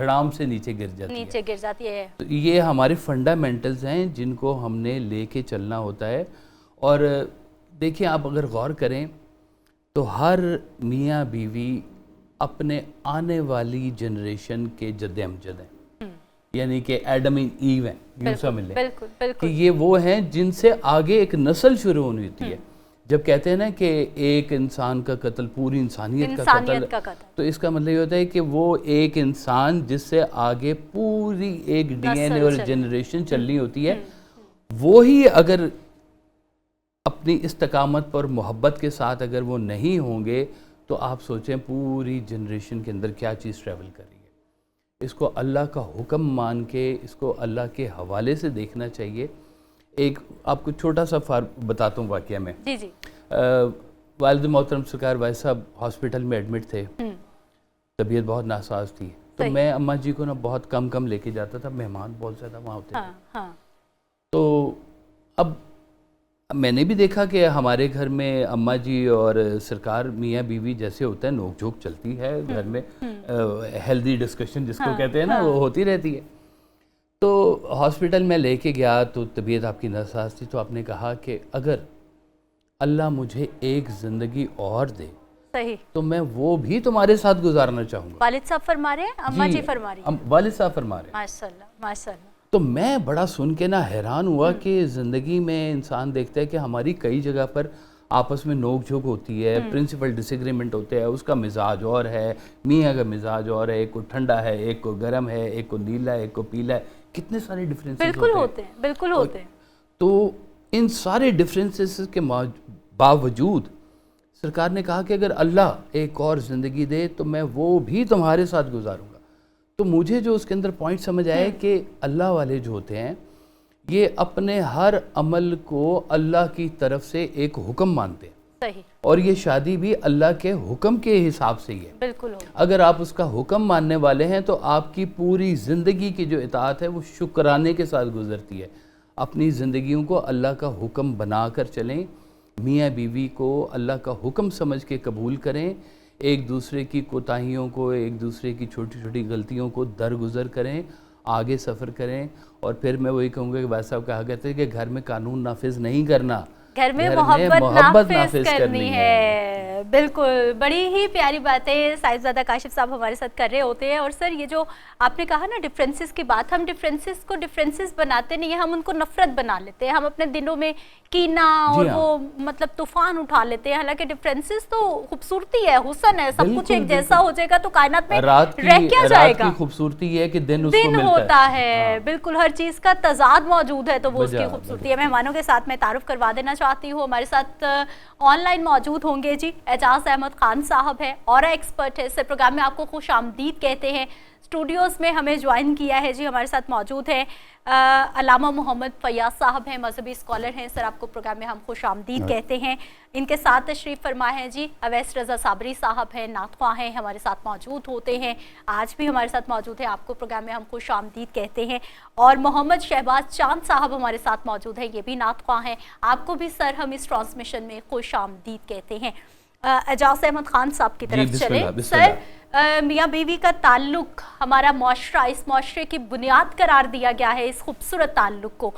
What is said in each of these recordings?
دھڑام سے نیچے گر جاتی ہے، نیچے گر جاتی ہے. تو یہ ہمارے فنڈامنٹلز ہیں جن کو ہم نے لے کے چلنا ہوتا ہے. اور دیکھیں آپ اگر غور کریں تو ہر میاں بیوی اپنے آنے والی جنریشن کے جد امجد ہیں، یعنی کہ ایڈم ایو ہیں، یوں سمجھ لیں کہ یہ وہ ہیں جن سے آگے ایک نسل شروع ہونی ہوتی ہے. جب کہتے ہیں نا کہ ایک انسان کا قتل پوری انسانیت کا قتل، تو اس کا مطلب یہ ہوتا ہے کہ وہ ایک انسان جس سے آگے پوری ایک ڈی این اے اور جنریشن چلنی ہوتی ہے، وہی اگر اپنی استقامت پر محبت کے ساتھ اگر وہ نہیں ہوں گے تو آپ سوچیں پوری جنریشن کے اندر کیا چیز ٹریول کر رہی ہے. اس کو اللہ کا حکم مان کے اس کو اللہ کے حوالے سے دیکھنا چاہیے. ایک آپ کو چھوٹا سا بتاتا ہوں واقعہ میں. جی جی. والد محترم سرکار بھائی صاحب ہاسپٹل میں ایڈمٹ تھے، طبیعت بہت ناساز تھی، تو میں اماں جی کو نا بہت کم لے کے جاتا تھا، مہمان بہت زیادہ وہاں ہوتے تھے. تو اب میں نے بھی دیکھا کہ ہمارے گھر میں اماں جی اور سرکار میاں بیوی جیسے ہوتا ہے نوک جھوک چلتی ہے گھر میں، ہیلدی ڈسکشن جس کو کہتے ہیں نا وہ ہوتی رہتی ہے. تو ہاسپٹل میں لے کے گیا تو طبیعت آپ کی ناساز تھی، تو آپ نے کہا کہ اگر اللہ مجھے ایک زندگی اور دے تو میں وہ بھی تمہارے ساتھ گزارنا چاہوں گا. والد صاحب فرما رہے ہیں، اماں جی فرما رہی ہیں؟ والد صاحب فرما رہے ہیں. ماشاءاللہ ماشاءاللہ. تو میں بڑا سن کے نا حیران ہوا کہ زندگی میں انسان دیکھتا ہے کہ ہماری کئی جگہ پر آپس میں نوک جھوک ہوتی ہے، پرنسپل ڈس ایگریمنٹ ہوتے ہیں، اس کا مزاج اور ہے، میاں کا مزاج اور ہے، ایک کو ٹھنڈا ہے، ایک کو گرم ہے، ایک کو نیلا ہے، ایک کو پیلا ہے، کتنے سارے ڈفرینسز ہوتے ہیں. بالکل ہوتے ہیں. تو ان سارے ڈفرینسز کے باوجود سرکار نے کہا کہ اگر اللہ ایک اور زندگی دے تو میں وہ بھی تمہارے ساتھ گزاروں گا. تو مجھے جو اس کے اندر پوائنٹ سمجھ آیا کہ اللہ والے جو ہوتے ہیں یہ اپنے ہر عمل کو اللہ کی طرف سے ایک حکم مانتے ہیں. صحیح. اور یہ شادی بھی اللہ کے حکم کے حساب سے ہی ہے. بالکل. اگر آپ اس کا حکم ماننے والے ہیں تو آپ کی پوری زندگی کی جو اطاعت ہے وہ شکرانے کے ساتھ گزرتی ہے. اپنی زندگیوں کو اللہ کا حکم بنا کر چلیں، میاں بیوی کو اللہ کا حکم سمجھ کے قبول کریں، ایک دوسرے کی کوتاہیوں کو، ایک دوسرے کی چھوٹی چھوٹی غلطیوں کو درگزر کریں، آگے سفر کریں. اور پھر میں وہی کہوں گا کہ بھائی صاحب کہا کہتے ہیں کہ گھر میں قانون نافذ نہیں کرنا، گھر میں محبت نافذ کرنی ہے. بالکل، بڑی ہی پیاری باتیں صاحبزادہ کاشف صاحب ہمارے ساتھ کر رہے ہوتے ہیں. اور سر یہ جو آپ نے کہا نا ڈفرینسز کی بات، ہم ڈفرینسز کو ڈفرینسز بناتے نہیں ہیں، ہم ان کو نفرت بنا لیتے ہیں، ہم اپنے دلوں میں کینہ اور وہ مطلب طوفان اٹھا لیتے ہیں. حالانکہ ڈفرینسز تو خوبصورتی ہے، حسن ہے، سب کچھ ایک جیسا ہو جائے گا تو کائنات میں رہ کیا جائے گا. رات کی خوبصورتی ہے کہ دن ہوتا ہے. بالکل، ہر چیز کا تضاد موجود ہے تو وہ اس کی خوبصورتی ہے. مہمانوں کے ساتھ میں تعارف کروا دینا چاہتی ہوں. ہمارے ساتھ آن لائن موجود ہوں گے جی اعجاز احمد خان صاحب ہے، اورا ایکسپرٹ ہے. اس پروگرام میں آپ کو خوش آمدید کہتے ہیں. اسٹوڈیوز میں ہمیں جوائن کیا ہے جی، ہمارے ساتھ موجود ہیں علامہ محمد فیاض صاحب ہیں، مذہبی اسکالر ہیں. سر آپ کو پروگرام میں ہم خوش آمدید کہتے ہیں. ان کے ساتھ تشریف فرما ہے جی اویس رضا صابری صاحب ہیں، نعت خواں ہیں، ہمارے ساتھ موجود ہوتے ہیں، آج بھی ہمارے ساتھ موجود ہیں. آپ کو پروگرام میں ہم خوش آمدید کہتے ہیں. اور محمد شہباز چاند صاحب ہمارے ساتھ موجود ہیں، یہ بھی نعت خواں ہیں. آپ کو بھی سر ہم اس ٹرانسمیشن میں خوش آمدید کہتے ہیں. اعجاز احمد خان صاحب کی طرف چلیں. سر میاں بیوی کا تعلق ہمارا معاشرہ، اس معاشرے کی بنیاد قرار دیا گیا ہے اس خوبصورت تعلق کو.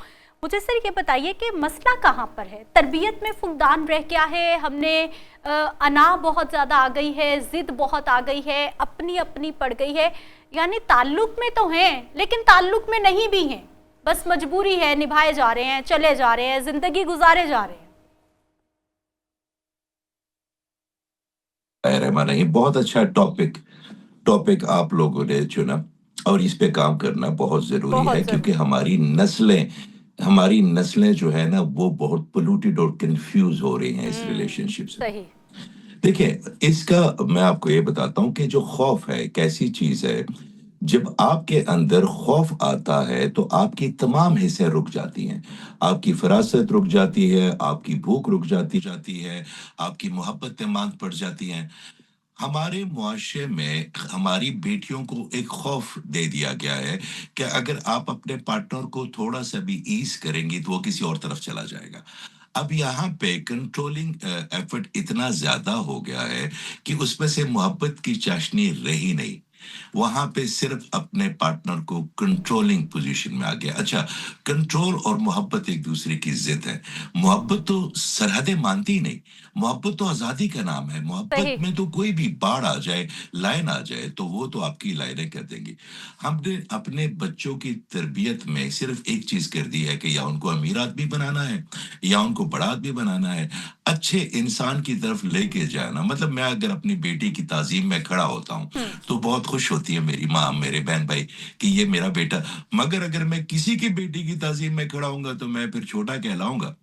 مجھے سر یہ بتائیے کہ مسئلہ کہاں پر ہے؟ تربیت میں فقدان رہ گیا ہے، ہم نے انا بہت زیادہ آ گئی ہے، ضد بہت آ گئی ہے، اپنی اپنی پڑ گئی ہے، یعنی تعلق میں تو ہیں لیکن تعلق میں نہیں بھی ہیں، بس مجبوری ہے، نبھائے جا رہے ہیں، چلے جا رہے ہیں، زندگی گزارے جا رہے ہیں. نہیں، بہت اچھا ٹاپک آپ لوگوں نے چنا اور اس پہ کام کرنا بہت ضروری ہے کیونکہ ہماری نسلیں جو ہے نا وہ بہت پولوٹیڈ اور کنفیوز ہو رہی ہیں اس ریلیشن شپ سے. دیکھیں اس کا میں آپ کو یہ بتاتا ہوں کہ جو خوف ہے کیسی چیز ہے. جب آپ کے اندر خوف آتا ہے تو آپ کی تمام حصے رک جاتی ہیں، آپ کی فراست رک جاتی ہے، آپ کی بھوک رک جاتی ہے، آپ کی محبتیں ماند پڑ جاتی ہیں. ہمارے معاشرے میں ہماری بیٹیوں کو ایک خوف دے دیا گیا ہے کہ اگر آپ اپنے پارٹنر کو تھوڑا سا بھی ایز کریں گی تو وہ کسی اور طرف چلا جائے گا. اب یہاں پہ کنٹرولنگ ایفرٹ اتنا زیادہ ہو گیا ہے کہ اس میں سے محبت کی چاشنی رہی نہیں. وہاں پہ صرف اپنے پارٹنر کو کنٹرولنگ پوزیشن میں آ گیا. اچھا، کنٹرول اور محبت ایک دوسرے کی ضد ہے. محبت تو سرحدیں مانتی نہیں. محبت تو آزادی کا نام ہے. محبت میں تو کوئی بھی باڑ آ جائے، لائن آ جائے، تو وہ تو آپ کی لائنیں کر دیں گی. ہم نے اپنے بچوں کی تربیت میں صرف ایک چیز کر دی ہے کہ یا ان کو امیر آدمی بنانا ہے یا ان کو بڑا آدمی بنانا ہے، اچھے انسان کی طرف لے کے جانا. مطلب میں اگر اپنی بیٹی کی تعظیم میں کھڑا ہوتا ہوں تو بہت خوش ہوتی ہے میری ماں، میرے بہن بھائی کہ یہ میرا بیٹا. مگر اگر میں کسی کی بیٹی کی تعظیم میں کھڑا ہوں گا تو میں پھر چھوٹا کہلاؤں گا.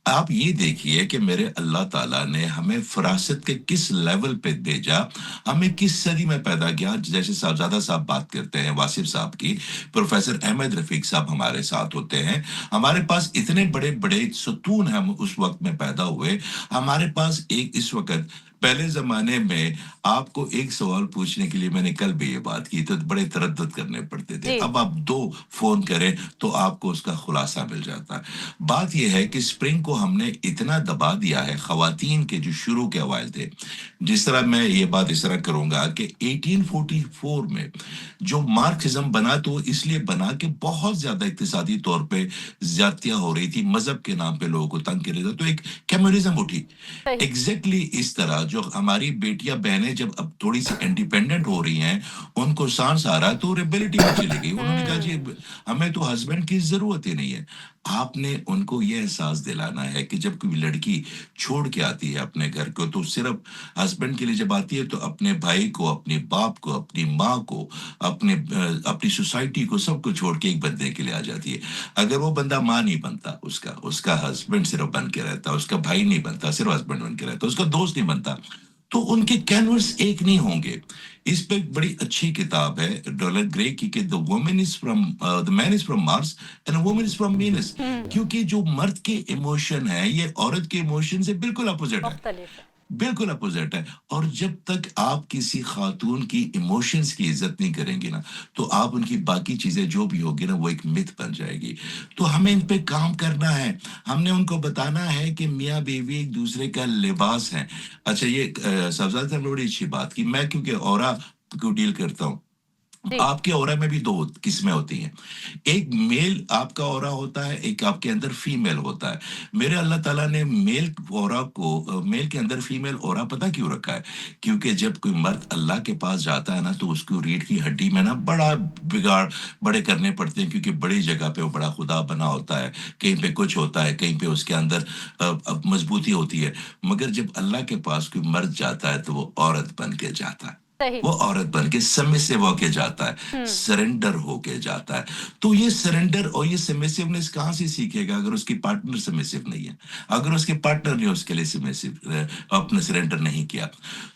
آپ یہ دیکھیے کہ میرے اللہ تعالیٰ نے ہمیں فراست کے کس لیول پہ بھیجا، ہمیں کس صدی میں پیدا کیا. جیسے صاحبزادہ صاحب بات کرتے ہیں واصف صاحب کی، پروفیسر احمد رفیق صاحب ہمارے ساتھ ہوتے ہیں. ہمارے پاس اتنے بڑے بڑے ستون ہم اس وقت میں پیدا ہوئے. ہمارے پاس ایک اس وقت، پہلے زمانے میں آپ کو ایک سوال پوچھنے کے لیے، میں نے کل بھی یہ بات کی، تو بڑے تردد کرنے پڑتے تھے. اب آپ 2 فون کریں تو آپ کو اس کا خلاصہ مل جاتا ہے. بات یہ ہے کہ اسپرنگ کو ہم نے اتنا دبا دیا ہے. خواتین کے جو شروع کے اوائل تھے، جس طرح میں یہ بات اس طرح کروں گا کہ 1844 میں جو مارکسزم بنا تو اس لیے بنا کہ بہت زیادہ اقتصادی طور پہ زیادتیاں ہو رہی تھی، مذہب کے نام پہ لوگوں کو تنگ کر رہا تھا، تو ایک کمیونزم اٹھی. ایگزیکٹلی اس طرح جو ہماری بیٹیاں بہنیں جب اب تھوڑی سی انڈیپینڈنٹ ہو رہی ہیں، ان کو سانس آ رہا تو ریبیلٹی میں چلی گئی. انہوں نے کہا جی ہمیں تو ہسبینڈ کی ضرورت ہی نہیں ہے. آپ نے ان کو یہ احساس دلانا ہے کہ جب کوئی لڑکی چھوڑ کے آتی ہے اپنے گھر کو تو صرف ہسبینڈ کے لیے جب آتی ہے تو اپنے بھائی کو، اپنے باپ کو، اپنی ماں کو، اپنی سوسائٹی کو، سب کو چھوڑ کے ایک بندے کے لیے آ جاتی ہے. اگر وہ بندہ ماں نہیں بنتا، اس کا ہسبینڈ صرف بن کے رہتا، اس کا بھائی نہیں بنتا، صرف ہسبینڈ بن کے رہتا، اس کا دوست نہیں بنتا، تو ان کے کینوس ایک نہیں ہوں گے. اس پہ بڑی اچھی کتاب ہے ڈالر گرے کی کہ the man is from Mars and a woman is from Venus. کیونکہ جو مرد کے ایموشن ہے یہ عورت کے ایموشن سے بالکل اپوزٹ ہے، بالکل اپوزٹ ہے. اور جب تک آپ کسی خاتون کی ایموشنز کی عزت نہیں کریں گے نا تو آپ ان کی باقی چیزیں جو بھی ہوگی نا وہ ایک مت بن جائے گی. تو ہمیں ان پہ کام کرنا ہے. ہم نے ان کو بتانا ہے کہ میاں بیوی ایک دوسرے کا لباس ہیں. اچھا، یہ سبزاد صاحب نے بڑی اچھی بات کی. میں کیونکہ اورا کو ڈیل کرتا ہوں، آپ کے اورا میں بھی 2 قسمیں ہوتی ہیں. ایک میل آپ کا اورا ہوتا ہے، ایک آپ کے اندر فیمیل ہوتا ہے. میرے اللہ تعالیٰ نے میل اورا کو، میل کے اندر فیمیل اورا پتہ کیوں رکھا ہے؟ کیونکہ جب کوئی مرد اللہ کے پاس جاتا ہے نا تو اس کو ریڑھ کی ہڈی میں نا بڑا بگاڑ بڑے کرنے پڑتے ہیں، کیونکہ بڑی جگہ پہ وہ بڑا خدا بنا ہوتا ہے، کہیں پہ کچھ ہوتا ہے، کہیں پہ اس کے اندر مضبوطی ہوتی ہے. مگر جب اللہ کے پاس کوئی مرد جاتا ہے تو وہ عورت بن کے جاتا ہے، وہ عورت بن کے سبمسو ہو کے جاتا ہے، سرنڈر ہو کے جاتا ہے. تو یہ سرنڈر اور یہ سبمسونیس کہاں سے سیکھے گا اگر اس کی پارٹنر سبمسو نہیں ہے، اگر اس کے پارٹنر نے اس کے لیے سبمسو اپنا سرنڈر نہیں کیا.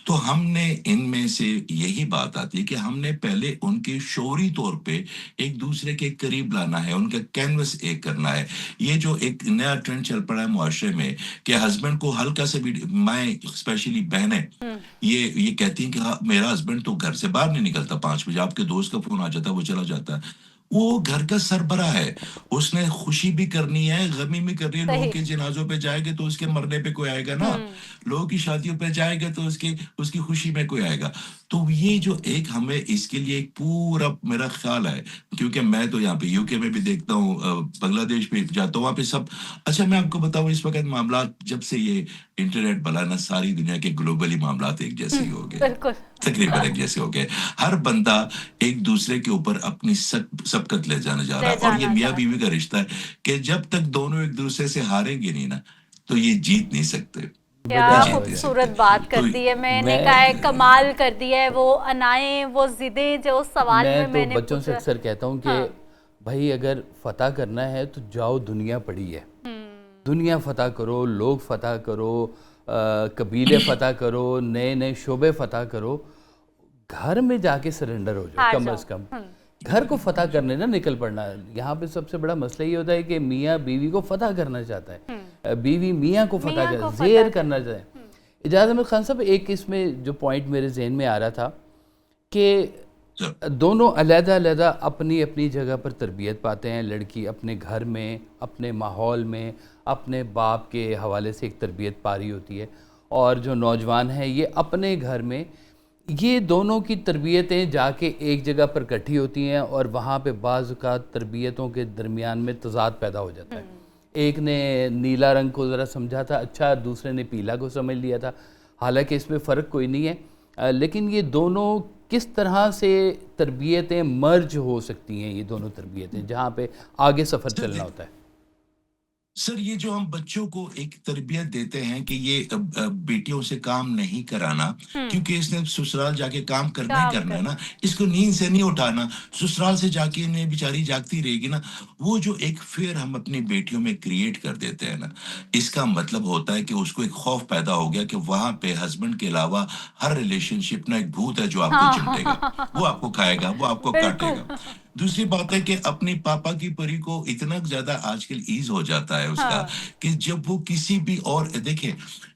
تو ہم نے ان میں سے یہی بات آتی ہے کہ ہم نے پہلے ان کے شعوری طور پہ ایک دوسرے کے قریب لانا ہے، ان کا کینوس ایک کرنا ہے. یہ جو ایک نیا ٹرینڈ چل پڑا ہے معاشرے میں کہ ہسبینڈ کو ہلکا سے بھی، میں اسپیشلی بہنیں یہ کہتی ہیں کہ میرا ہسبینڈ تو گھر سے باہر نہیں نکلتا، 5 بجے آپ کے دوست کا فون آ جاتا ہے وہ چلا جاتا ہے. وہ گھر کا سربراہ ہے، اس نے خوشی بھی کرنی ہے، غمی بھی کرنی ہے. لوگوں کے جنازوں پہ جائے گا تو اس کے مرنے پہ کوئی آئے گا نا، لوگوں کی شادیوں پہ جائے گا تو اس کی خوشی میں کوئی آئے گا. تو یہ جو ایک ہمیں اس کے لیے ایک پورا میرا خیال ہے، کیونکہ میں تو یہاں پہ یو کے میں بھی دیکھتا ہوں، بنگلہ دیش پہ جاتا ہوں، وہاں پہ سب. اچھا میں آپ کو بتاؤں اس وقت معاملات جب سے یہ انٹرنیٹ بلا نا، ساری دنیا کے گلوبلی معاملات ایک جیسے ہی ہو گئے، تقریباً ایک جیسے ہو گئے. ہر بندہ ایک دوسرے کے اوپر اپنی سبقت لے جانا جا رہا ہے. اور یہ میاں بیوی کا رشتہ ہے کہ جب تک دونوں ایک دوسرے سے ہاریں گے نہیں نا تو یہ جیت نہیں سکتے. کیا خوبصورت بات کر دی ہے، میں نے کہا ہے کمال کر دیا ہے. وہ انائیں، وہ ضدیں جو سوال میں نے بچوں سے اکثر کہتا ہوں کہ بھائی اگر فتح کرنا ہے تو جاؤ، دنیا پڑی ہے، دنیا فتح کرو، لوگ فتح کرو، قبیلے فتح کرو، نئے نئے شعبے فتح کرو. گھر میں جا کے سرنڈر ہو جاؤ کم از کم. گھر کو فتح کرنے نہ نکل پڑنا. یہاں پہ سب سے بڑا مسئلہ یہ ہوتا ہے کہ میاں بیوی کو فتح کرنا چاہتا ہے، بیوی میاں کو فتح زیر کرنا چاہتا ہے. اجازت احمد خان صاحب، ایک اس میں جو پوائنٹ میرے ذہن میں آ رہا تھا کہ دونوں علیحدہ علیحدہ اپنی اپنی جگہ پر تربیت پاتے ہیں. لڑکی اپنے گھر میں، اپنے ماحول میں، اپنے باپ کے حوالے سے ایک تربیت پا رہی ہوتی ہے، اور جو نوجوان ہے یہ اپنے گھر میں یہ دونوں کی تربیتیں جا کے ایک جگہ پر اکٹھی ہوتی ہیں اور وہاں پہ بعض اوقات تربیتوں کے درمیان میں تضاد پیدا ہو جاتا ہے. ایک نے نیلا رنگ کو ذرا سمجھا تھا اچھا، دوسرے نے پیلا کو سمجھ لیا تھا. حالانکہ اس میں فرق کوئی نہیں ہے، لیکن یہ دونوں کس طرح سے تربیتیں مرج ہو سکتی ہیں، یہ دونوں تربیتیں جہاں پہ آگے سفر چلنا ہوتا ہے؟ سر یہ جو ہم بچوں کو ایک تربیت دیتے ہیں کہ یہ بیٹیوں سے کام نہیں کرانا کیونکہ اس نے سسرال جا کے کام کرنا ہی کرنا ہے نا، اس کو نیند سے نہیں اٹھانا، سسرال سے جا کے انہیں بیچاری جاگتی رہے گی نا، وہ جو ایک فیئر ہم اپنی بیٹیوں میں کریٹ کر دیتے ہیں نا، اس کا مطلب ہوتا ہے کہ اس کو ایک خوف پیدا ہو گیا کہ وہاں پہ ہسبینڈ کے علاوہ ہر ریلیشن شپ نا ایک بھوت ہے جو آپ کو چمٹے گا، وہ آپ کو کھائے گا، وہ آپ کو کاٹے گا. دوسری بات ہے کہ اپنی پاپا کی پری کو اتنا زیادہ آج کل ایز ہو جاتا ہے اس کا کہ جب وہ کسی بھی اور دیکھیں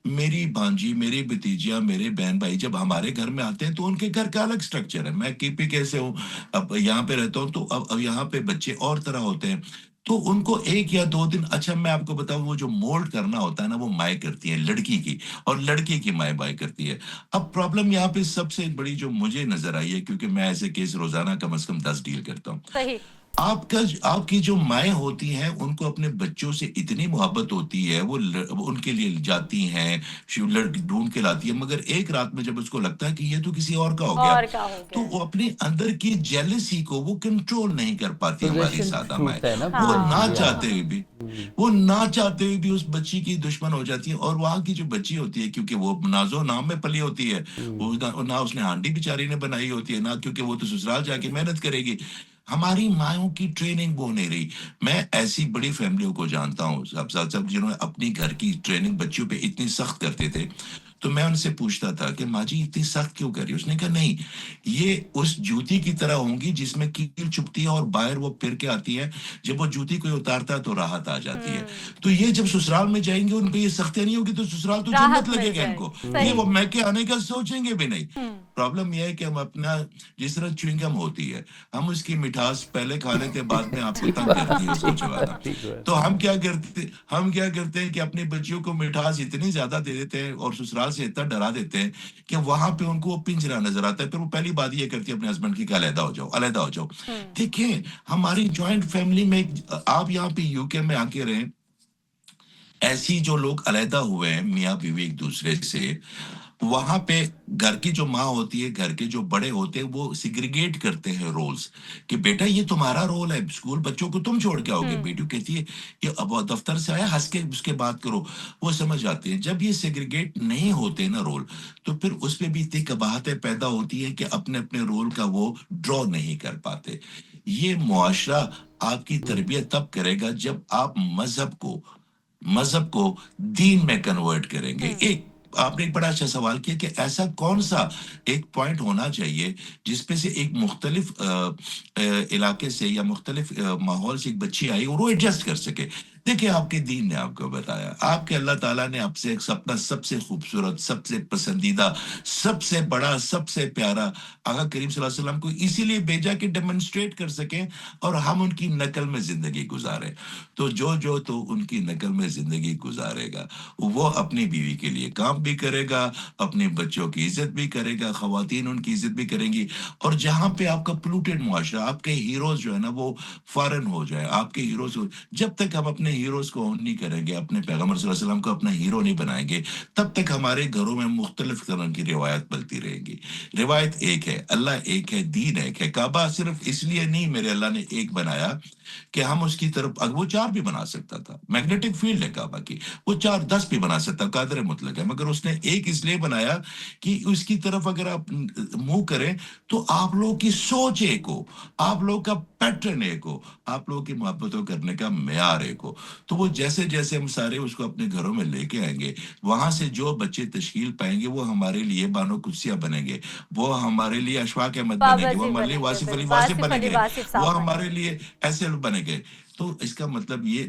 میری بھانجی، میرے بھتیجیاں، میرے بہن بھائی جب ہمارے گھر میں آتے ہیں تو ان کے گھر کا الگ سٹرکچر ہے. میں کی پی کیسے ہوں، اب یہاں پہ رہتا ہوں تو اب یہاں پہ بچے اور طرح ہوتے ہیں تو ان کو ایک یا دو دن، اچھا میں آپ کو بتاؤں وہ جو مولڈ کرنا ہوتا ہے نا وہ مائیں کرتی ہیں لڑکی کی اور لڑکے کی مائیں بائیں کرتی ہے. اب پرابلم یہاں پہ سب سے بڑی جو مجھے نظر آئی ہے کیونکہ میں ایسے کیس روزانہ کم از کم 10 ڈیل کرتا ہوں، آپ کی جو مائیں ہوتی ہیں ان کو اپنے بچوں سے اتنی محبت ہوتی ہے، وہ ان کے لیے جاتی ہیں، لڑکی ڈھونڈ کے لاتی ہے، مگر ایک رات میں جب اس کو لگتا ہے کہ یہ تو کسی اور کا ہو گیا تو وہ اپنی اندر کی جیلسی کو وہ کنٹرول نہیں کر پاتی. ہماری سادہ مائیں وہ نہ چاہتے ہوئے بھی اس بچی کی دشمن ہو جاتی ہے. اور وہاں کی جو بچی ہوتی ہے کیونکہ وہ نازو نام میں پلی ہوتی ہے، نہ اس نے ہانڈی بیچاری نے بنائی ہوتی ہے، نہ کیونکہ وہ تو سسرال جا کے محنت کرے گی. ہماری مائوں کی ٹریننگ وہ نہیں رہی. میں ایسی بڑی فیملیوں کو جانتا ہوں سب جنہوں نے اپنی گھر کی ٹریننگ بچوں پہ اتنی سخت کرتے تھے تو میں ان سے پوچھتا تھا کہ ماں جی اتنی سخت کیوں کری؟ اس نے کہا نہیں، یہ اس جوتی کی طرح ہوں گی جس میں کیل چپتی ہے اور باہر وہ پھر کے آتی ہے، جب وہ جوتی کوئی اتارتا ہے تو راحت آ جاتی ہے. تو یہ جب سسرال میں جائیں گے ان پہ یہ سختیاں نہیں ہوگی تو سسرال تو جنت لگے گا ان کو، یہ وہ میں کے آنے کا سوچیں گے بھی نہیں. پرابلم یہ ہے کہ ہم اپنا جس طرح چوئنگم ہوتی ہے ہم اس کی مٹھاس پہلے کھا لیتے بعد میں آپ کو تنگ کرتی ہے اس کو چبانا. تو ہم کیا کرتے ہیں کہ اپنی بچیوں کو مٹھاس اتنی زیادہ دے دیتے ہیں اور سسرال سے اتنا ڈرا دیتے ہیں کہ وہاں پہ ان کو وہ پنجرا نظر آتا ہے. پھر وہ پہلی بات یہ کرتی ہے اپنے ہسبینڈ کی کہ علیحدہ ہو جاؤ. دیکھیں ہماری جوائنٹ فیملی میں آپ یہاں پہ یو کے میں آ کے رہیں، ایسی جو لوگ علیحدہ ہوئے ہیں میاں بیوی ایک دوسرے سے، وہاں پہ گھر کی جو ماں ہوتی ہے، گھر کے جو بڑے ہوتے ہیں وہ سیگریگیٹ کرتے ہیں رولز کہ بیٹا یہ تمہارا رول ہے، اسکول بچوں کو تم چھوڑ کے آؤ گے. بیٹی کہتی ہے کہ اب دفتر سے آیا ہنس کے اس کے بات کرو، وہ سمجھ جاتے ہیں. جب یہ سیگریگیٹ نہیں ہوتے نا رول تو پھر اس میں بھی اتنی قباحتیں پیدا ہوتی ہیں کہ اپنے رول کا وہ ڈرا نہیں کر پاتے. یہ معاشرہ آپ کی تربیت تب کرے گا جب آپ مذہب کو دین میں کنورٹ کریں گے. آپ نے ایک بڑا اچھا سوال کیا کہ ایسا کون سا ایک پوائنٹ ہونا چاہیے جس پہ سے ایک مختلف علاقے سے یا مختلف ماحول سے ایک بچی آئی اور وہ ایڈجسٹ کر سکے. دیکھیں آپ کے دین نے آپ کو بتایا، آپ کے اللہ تعالیٰ نے آپ سے ایک اپنا سب سے خوبصورت، سب سے پسندیدہ، سب سے بڑا، سب سے پیارا آقا کریم صلی اللہ علیہ وسلم کو اسی لیے بھیجا کہ ڈیمونسٹریٹ کر سکیں اور ہم ان کی نقل میں زندگی گزارے. تو جو تو ان کی نقل میں زندگی گزارے گا وہ اپنی بیوی کے لیے کام بھی کرے گا، اپنے بچوں کی عزت بھی کرے گا، خواتین ان کی عزت بھی کریں گی. اور جہاں پہ آپ کا پلوٹیڈ معاشرہ، آپ کے ہیروز جو ہے نا وہ فارن ہو جائے، آپ کے ہیروز جب تک ہم اپنے ہیروز کو اون نہیں کریں گے، اپنے پیغمبر صلی اللہ علیہ وسلم کو اپنا ہیرو نہیں بنائیں گے، تب تک ہمارے گھروں میں مختلف طرح کی روایت بلتی رہے گی. روایت ایک ہے، اللہ ایک ہے، دین ایک ہے. کعبہ صرف اس لیے نہیں میرے اللہ نے ایک بنایا کہ ہم اس کی طرف، وہ 4 بھی بنا سکتا تھا، میگنیٹک فیلڈ ہے کعبہ کی، وہ 4 10 بھی بنا سکتا، قادر مطلق ہے، مگر اس نے ایک اس لیے بنایا کہ اس کی طرف اگر آپ منہ کریں تو آپ لوگوں کی سوچ ایک ہو، آپ لوگوں کا پیٹرن ایک ہو، آپ لوگوں کی محبتوں کرنے کا معیار ایک ہو. تو وہ جیسے جیسے ہم سارے اس کو اپنے گھروں میں لے کے آئیں گے، وہاں سے جو بچے تشکیل پائیں گے وہ ہمارے لیے بانو قدسیہ بنیں گے، وہ ہمارے لیے اشفاق احمد بنیں گے، وہ ہمارے لیے واصف علی واصف بنیں گے، وہ ہمارے لیے ایسے بنے گے. تو اس کا مطلب یہ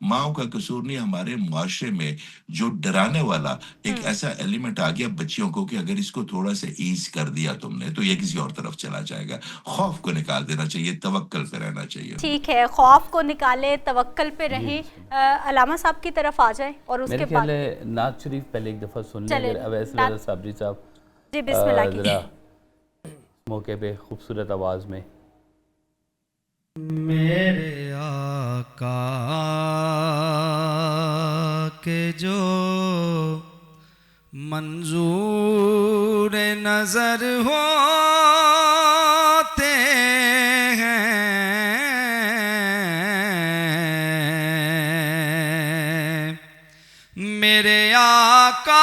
ماؤں کا قصور نہیں، ہمارے معاشرے میں جو ڈرانے والا ایک ایسا ایلیمنٹ آ گیا بچیوں کو کہ اگر اس کو تھوڑا سا ایز کر دیا تم نے تو یہ کسی اور طرف چلا جائے گا. خوف کو نکال دینا چاہیے، توکل پہ رہنا چاہیے. ٹھیک ہے، خوف کو نکالے، توکل پہ رہیں. علامہ صاحب کی طرف آ جائیں اور اس کے بعد میرے خیال ہے نعت شریف پہلے ایک دفعہ سن لیں. اگر اویس رضا صابری صاحب جی بسم اللہ کی ذرا موقع پہ خوبصورت آواز میں. میرے آقا کے جو منظور نظر ہوتے ہیں میرے آقا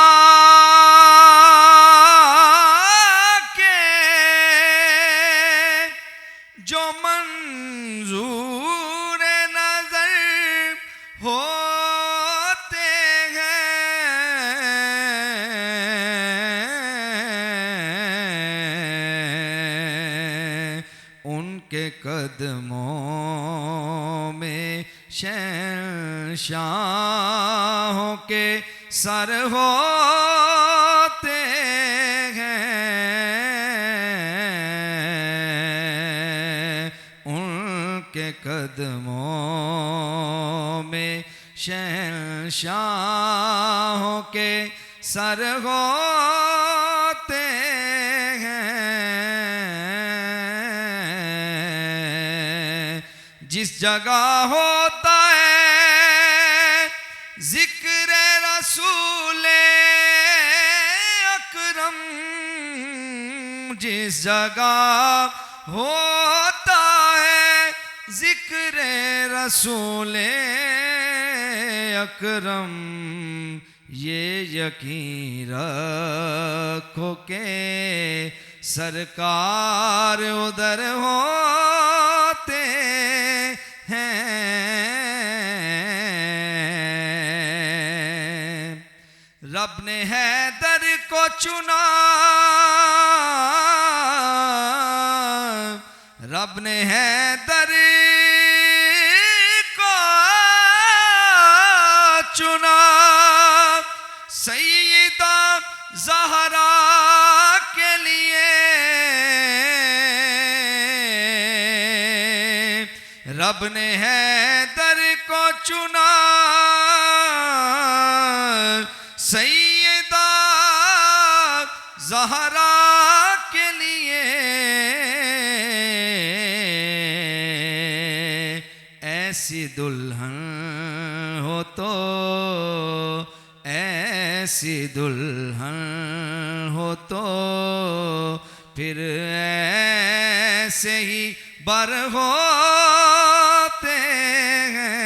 کے جو منظور نظر ہوتے ہیں ان کے قدموں میں شہنشاہوں کے سر ہوتے ہیں ان کے قدموں میں شہنشاہوں کے سر ہوتے ہیں جس جگہ ہوتا ہے ذکر رسول اکرم جس جگہ ہوتا ہے ذکر رسول اکرم یہ یقین رکھو کہ سرکار ادھر ہوتے ہیں رب نے حیدر کو چنا رب نے حیدر کو چنا سیدہ زہرا کے لیے رب نے حیدر کو چنا سیدہ زہرا کے لیے ایسی دلہن ہو تو ایسی دلہن ہو تو پھر ایسے ہی بر ہوتے ہیں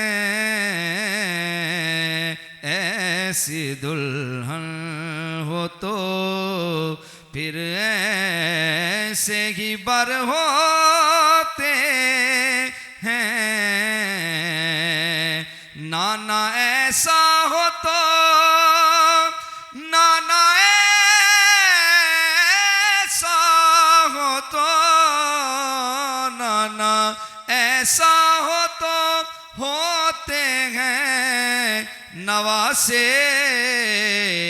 ایسی دلہن ہو تو پھر ایسے ہی بر ہوتے ہیں نانا ایسا ہو تو نانا ایسا ہو تو نانا ایسا ہو تو ہوتے ہیں نواسے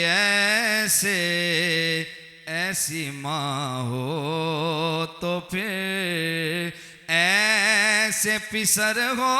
ایسے ایسی ماں ہو تو پھر ایسے پسر ہو